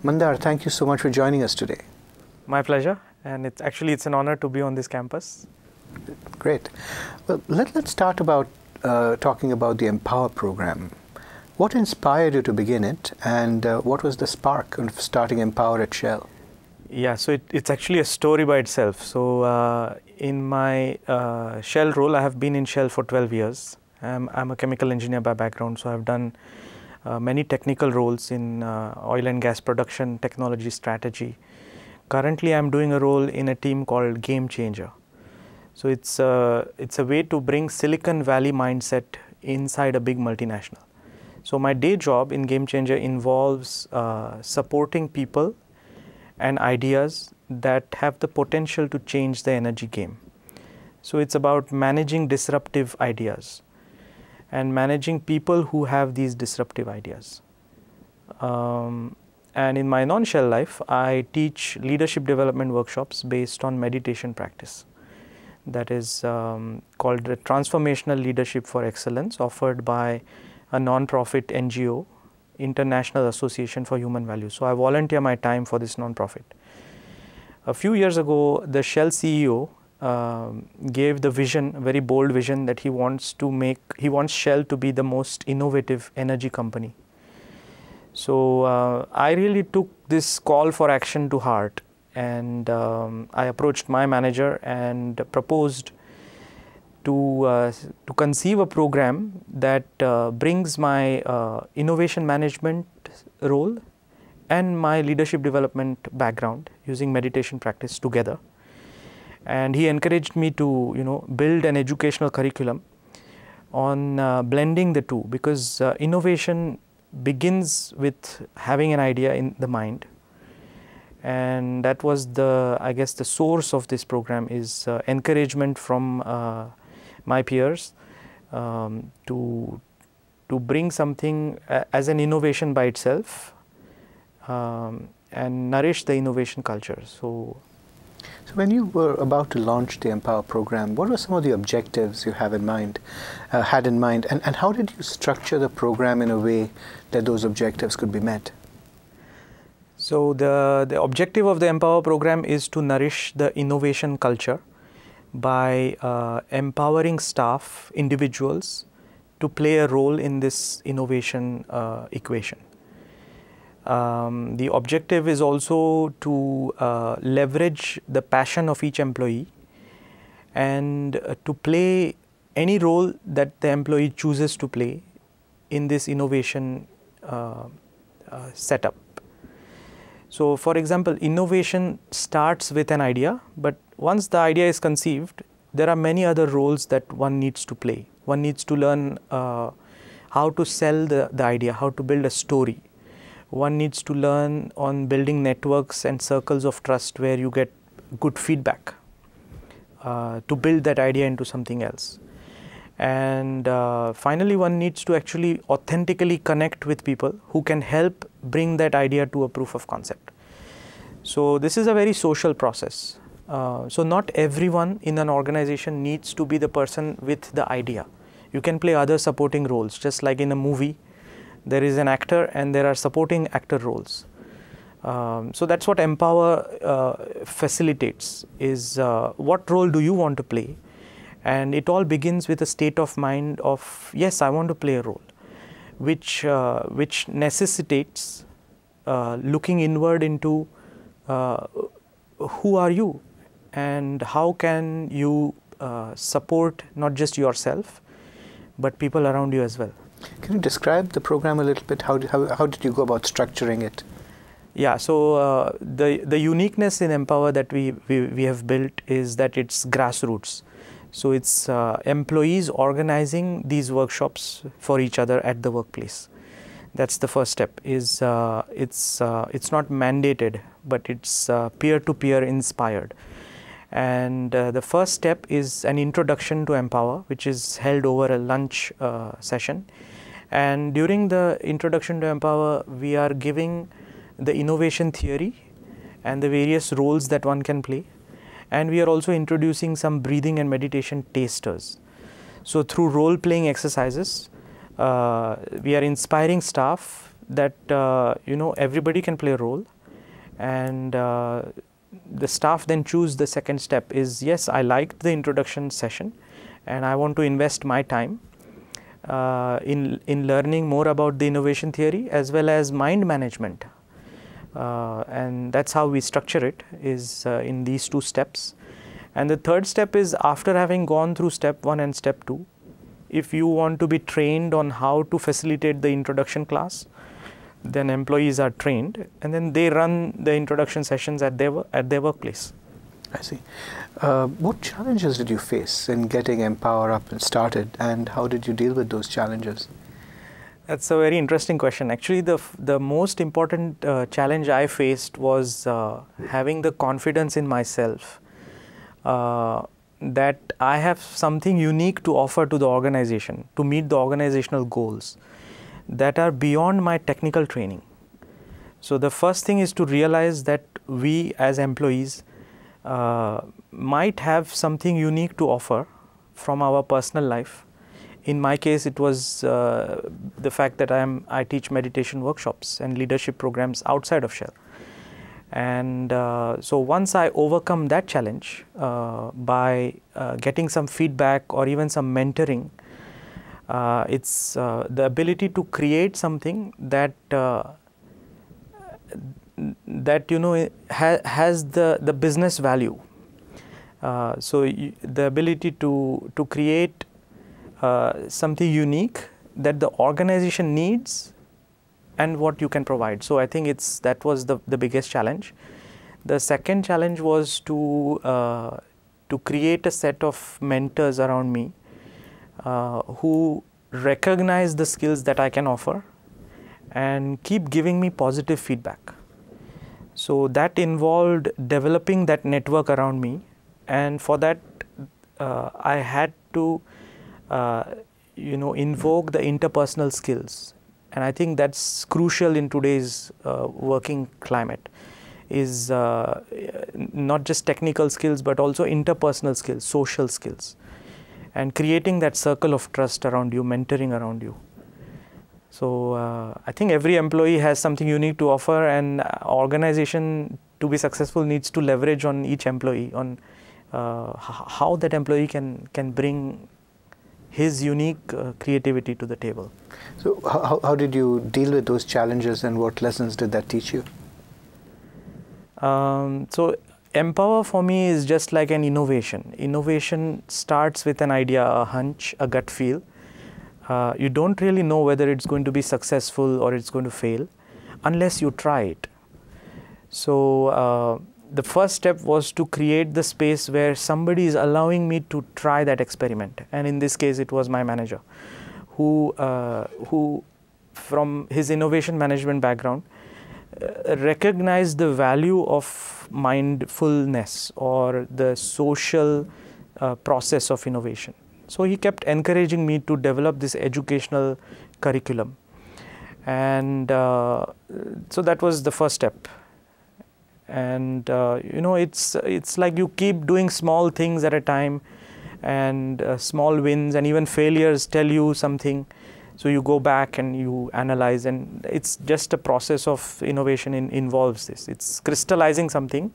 Mandar, thank you so much for joining us today. My pleasure, and it's an honor to be on this campus. Great. Well, let's start about talking about the Empower program. What inspired you to begin it, and what was the spark of starting Empower at Shell? Yeah, so it's actually a story by itself. So in my Shell role, I have been in Shell for 12 years. I'm a chemical engineer by background, so I've done many technical roles in oil and gas production, technology strategy. Currently, I'm doing a role in a team called Game Changer. So it's a way to bring Silicon Valley mindset inside a big multinational. So my day job in Game Changer involves supporting people and ideas that have the potential to change the energy game. So it's about managing disruptive ideas and managing people who have these disruptive ideas. And in my non-Shell life, I teach leadership development workshops based on meditation practice. That is called the Transformational Leadership for Excellence, offered by a non-profit NGO, International Association for Human Values. So I volunteer my time for this non-profit. A few years ago, the Shell CEO gave the vision, a very bold vision, that he wants Shell to be the most innovative energy company. So I really took this call for action to heart, and I approached my manager and proposed to conceive a program that brings my innovation management role and my leadership development background using meditation practice together. And he encouraged me to build an educational curriculum on blending the two, because innovation begins with having an idea in the mind. And that was the source of this program is encouragement from my peers to bring something as an innovation by itself and nourish the innovation culture. So when you were about to launch the Empower program, what were some of the objectives you had in mind, and how did you structure the program in a way that those objectives could be met? So the objective of the Empower program is to nourish the innovation culture by empowering staff, individuals, to play a role in this innovation equation. The objective is also to leverage the passion of each employee and to play any role that the employee chooses to play in this innovation setup. So for example, innovation starts with an idea, but once the idea is conceived, there are many other roles that one needs to play. One needs to learn how to sell the idea, how to build a story. One needs to learn on building networks and circles of trust where you get good feedback to build that idea into something else. And finally, one needs to actually authentically connect with people who can help bring that idea to a proof of concept. So this is a very social process. So not everyone in an organization needs to be the person with the idea. You can play other supporting roles, just like in a movie. There is an actor and there are supporting actor roles. So that's what Empower facilitates, is what role do you want to play? And it all begins with a state of mind of, yes, I want to play a role, which necessitates looking inward into who are you and how can you support not just yourself, but people around you as well. Can you describe the program a little bit? How did you go about structuring it? Yeah, so the uniqueness in Empower that we have built is that it's grassroots. So it's employees organizing these workshops for each other at the workplace. That's the first step. It's not mandated, but it's peer-to-peer inspired. And the first step is an introduction to Empower, which is held over a lunch session. And during the introduction to Empower, we are giving the innovation theory and the various roles that one can play. And we are also introducing some breathing and meditation tasters. So through role-playing exercises, we are inspiring staff that everybody can play a role, And the staff then choose the second step is, yes, I liked the introduction session and I want to invest my time in learning more about the innovation theory as well as mind management. And that's how we structure it, is in these two steps. And the third step is, after having gone through step 1 and step 2, if you want to be trained on how to facilitate the introduction class, then employees are trained and then they run the introduction sessions at their workplace. I see. What challenges did you face in getting Empower up and started, and how did you deal with those challenges? That's a very interesting question. Actually, the most important challenge I faced was having the confidence in myself that I have something unique to offer to the organization to meet the organizational goals that are beyond my technical training. So the first thing is to realize that we as employees might have something unique to offer from our personal life. In my case, it was the fact that I teach meditation workshops and leadership programs outside of Shell. And so once I overcome that challenge by getting some feedback or even some mentoring, it's the ability to create something that has the business value. So the ability to create something unique that the organization needs and what you can provide. So I think that was the biggest challenge. The second challenge was to create a set of mentors around me who recognize the skills that I can offer and keep giving me positive feedback. So that involved developing that network around me, and for that I had to invoke the interpersonal skills. And I think that's crucial in today's working climate, is not just technical skills but also interpersonal skills, social skills, and creating that circle of trust around you, mentoring around you. So I think every employee has something unique to offer, and organization, to be successful, needs to leverage on each employee, on how that employee can bring his unique creativity to the table. So how did you deal with those challenges, and what lessons did that teach you? So Empower for me is just like an innovation. Innovation starts with an idea, a hunch, a gut feel. You don't really know whether it's going to be successful or it's going to fail unless you try it. So the first step was to create the space where somebody is allowing me to try that experiment. And in this case, it was my manager, who from his innovation management background, recognized the value of mindfulness or the social process of innovation. So he kept encouraging me to develop this educational curriculum. And so that was the first step. And it's like you keep doing small things at a time, and small wins and even failures tell you something. So you go back and you analyze, and it's just a process of innovation involves this. It's crystallizing something,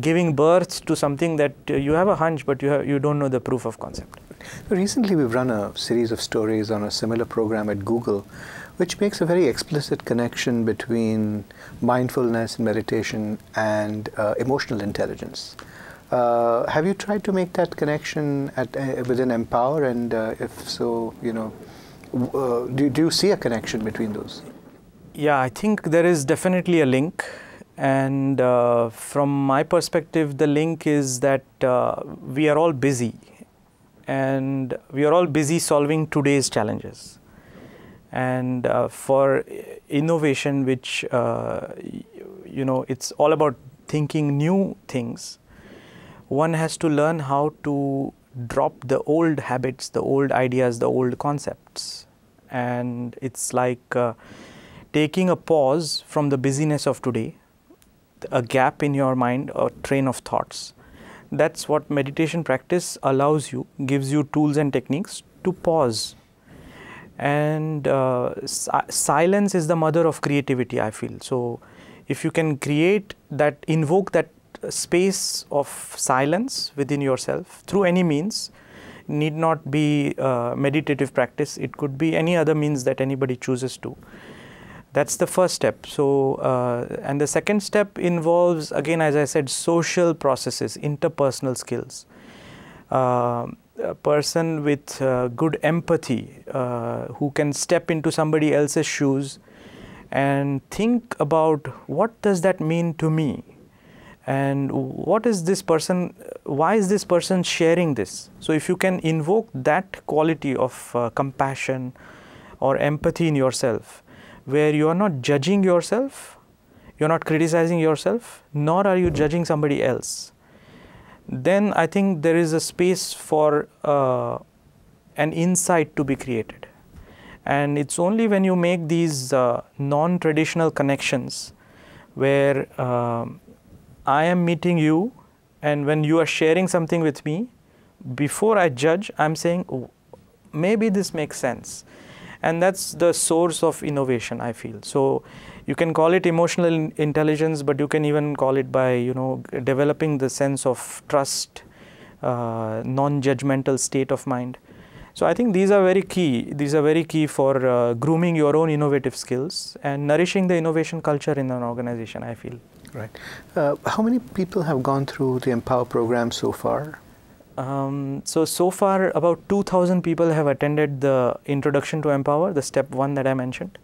giving birth to something that you have a hunch, but you don't know the proof of concept. Recently, we've run a series of stories on a similar program at Google, which makes a very explicit connection between mindfulness and meditation and emotional intelligence. Have you tried to make that connection within Empower, and if so, do you see a connection between those? Yeah, I think there is definitely a link. And from my perspective, the link is that we are all busy. And we are all busy solving today's challenges. And for innovation, which, it's all about thinking new things, one has to learn how to drop the old habits, the old ideas, the old concepts. And it's like taking a pause from the busyness of today, a gap in your mind, a train of thoughts. That's what meditation practice allows you, gives you tools and techniques to pause. And silence is the mother of creativity, I feel. So if you can create that, invoke that space of silence within yourself through any means, need not be meditative practice, it could be any other means that anybody chooses to. That's the first step. So, and the second step involves, again, as I said, social processes, interpersonal skills. A person with good empathy, who can step into somebody else's shoes and think about what does that mean to me, and what is this person, why is this person sharing this? So if you can invoke that quality of compassion or empathy in yourself, where you are not judging yourself, you are not criticizing yourself, nor are you judging somebody else, then I think there is a space for an insight to be created. And it's only when you make these non-traditional connections where I am meeting you, and when you are sharing something with me, before I judge, I'm saying, oh, maybe this makes sense. And that's the source of innovation, I feel. So you can call it emotional intelligence, but you can even call it by, developing the sense of trust, non-judgmental state of mind. So I think these are very key. These are very key for grooming your own innovative skills and nourishing the innovation culture in an organization, I feel. Right. How many people have gone through the Empower program so far? So far about 2,000 people have attended the Introduction to Empower, the step 1 that I mentioned.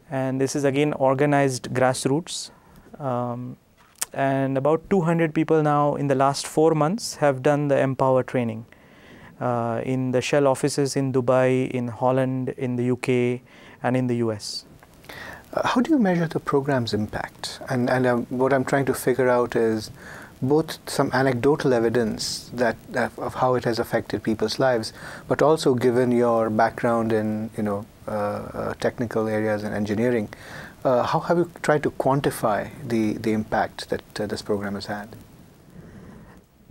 And this is again organized grassroots. And about 200 people now in the last 4 months have done the Empower training in the Shell offices in Dubai, in Holland, in the UK, and in the US. How do you measure the program's impact? And what I'm trying to figure out is both some anecdotal evidence of how it has affected people's lives, but also given your background in technical areas and engineering, how have you tried to quantify the impact that this program has had?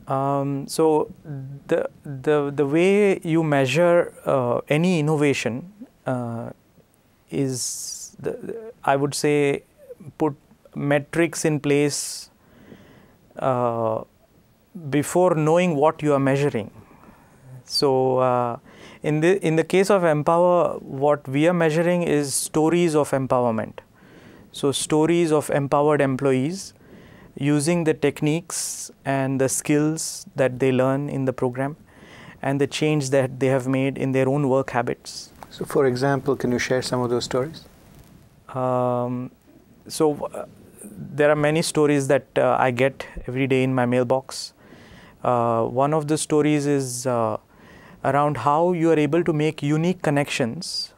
So the way you measure any innovation is, I would say, put metrics in place before knowing what you are measuring. So in the case of Empower, what we are measuring is stories of empowerment. So stories of empowered employees using the techniques and the skills that they learn in the program and the change that they have made in their own work habits. So for example, can you share some of those stories? There are many stories that I get every day in my mailbox. One of the stories is around how you are able to make unique connections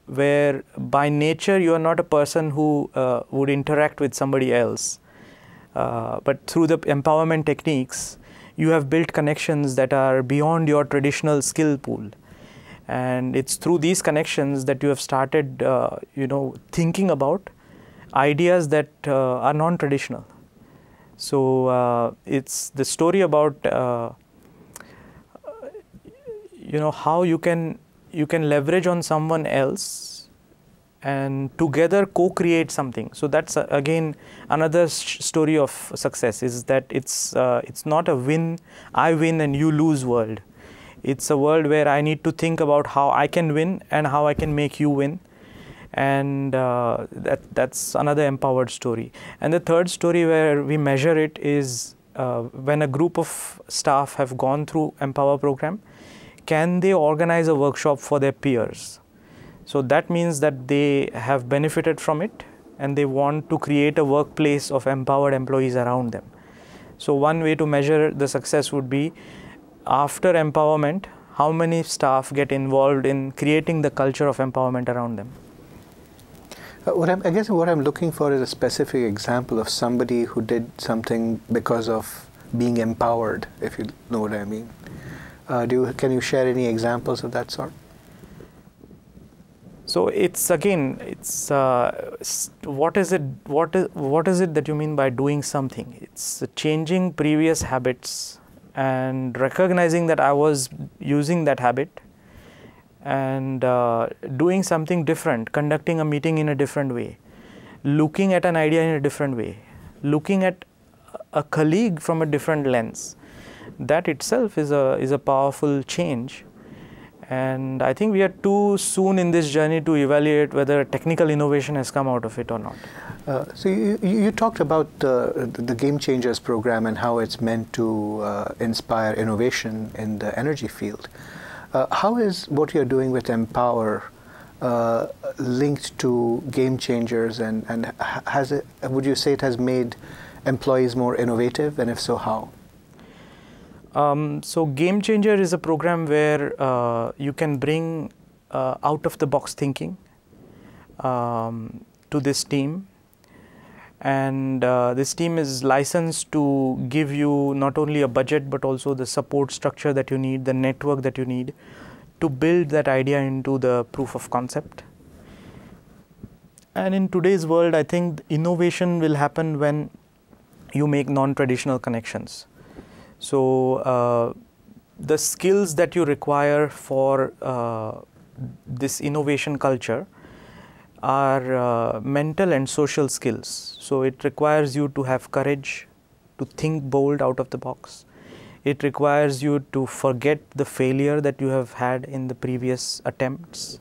where by nature you are not a person who would interact with somebody else. But through the empowerment techniques, you have built connections that are beyond your traditional skill pool. And it's through these connections that you have started, thinking about ideas that are non-traditional. So it's the story about, how you can leverage on someone else and together co-create something. So that's again another story of success, is that it's not a I win and you lose world. It's a world where I need to think about how I can win and how I can make you win. And that's another empowered story. And the third story where we measure it is when a group of staff have gone through Empower program, can they organize a workshop for their peers? So that means that they have benefited from it and they want to create a workplace of empowered employees around them. So one way to measure the success would be, after empowerment, how many staff get involved in creating the culture of empowerment around them. I guess what I'm looking for is a specific example of somebody who did something because of being empowered, if you know what I mean. Can you share any examples of that sort? So what is it that you mean by doing something? It's changing previous habits and recognizing that I was using that habit and doing something different, conducting a meeting in a different way. looking at an idea in a different way, looking at a colleague from a different lens. That itself is a powerful change. And I think we are too soon in this journey to evaluate whether technical innovation has come out of it or not. So you talked about the Game Changers program and how it's meant to inspire innovation in the energy field. How is what you're doing with Empower linked to Game Changers, and has it, would you say it has made employees more innovative, and if so, how? So Game Changer is a program where you can bring out-of-the-box thinking to this team, and this team is licensed to give you not only a budget but also the support structure that you need, the network that you need to build that idea into the proof of concept. And in today's world, I think innovation will happen when you make non-traditional connections. So the skills that you require for this innovation culture are mental and social skills. So it requires you to have courage, to think bold out of the box. It requires you to forget the failure that you have had in the previous attempts.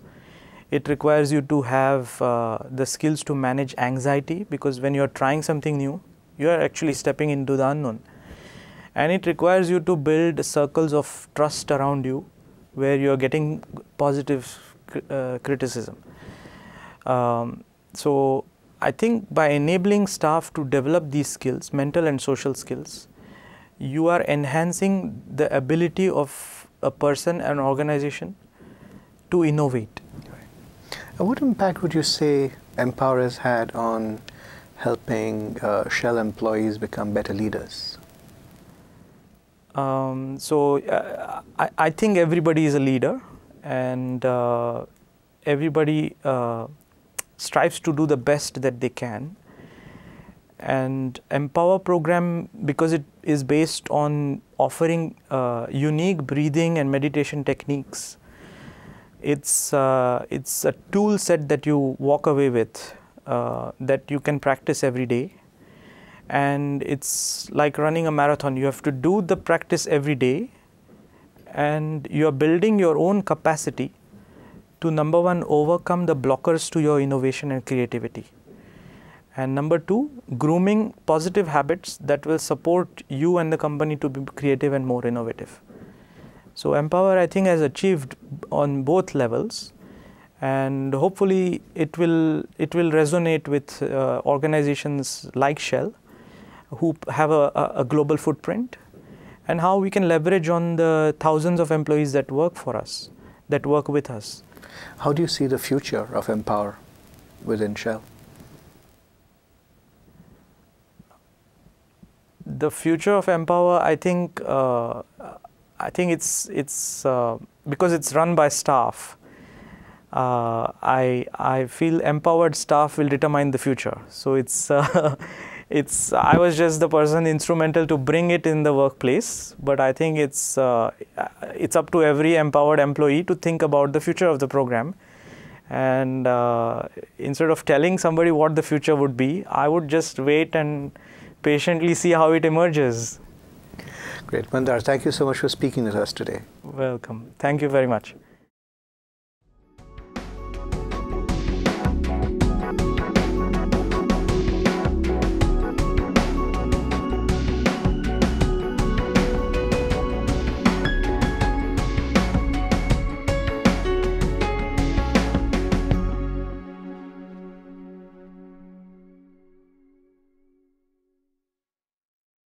It requires you to have the skills to manage anxiety, because when you are trying something new, you are actually stepping into the unknown. And it requires you to build circles of trust around you where you are getting positive criticism. So I think by enabling staff to develop these skills, mental and social skills, you are enhancing the ability of a person, an organization to innovate. What impact would you say Empower has had on helping Shell employees become better leaders? I think everybody is a leader, and everybody strives to do the best that they can. And Empower program, because it is based on offering unique breathing and meditation techniques, it's a tool set that you walk away with, that you can practice every day. And it's like running a marathon. You have to do the practice every day, and you're building your own capacity to, number one, overcome the blockers to your innovation and creativity. And number two, grooming positive habits that will support you and the company to be creative and more innovative. So Empower, I think, has achieved on both levels, and hopefully it will resonate with organizations like Shell, who have a global footprint, and how we can leverage on the thousands of employees that work for us, that work with us. How do you see the future of Empower within Shell? The future of Empower, I think it's because it's run by staff. I feel empowered staff will determine the future. So I was just the person instrumental to bring it in the workplace, but I think it's up to every empowered employee to think about the future of the program. And instead of telling somebody what the future would be, I would just wait and patiently see how it emerges. Great. Mandar, thank you so much for speaking with us today. Welcome. Thank you very much.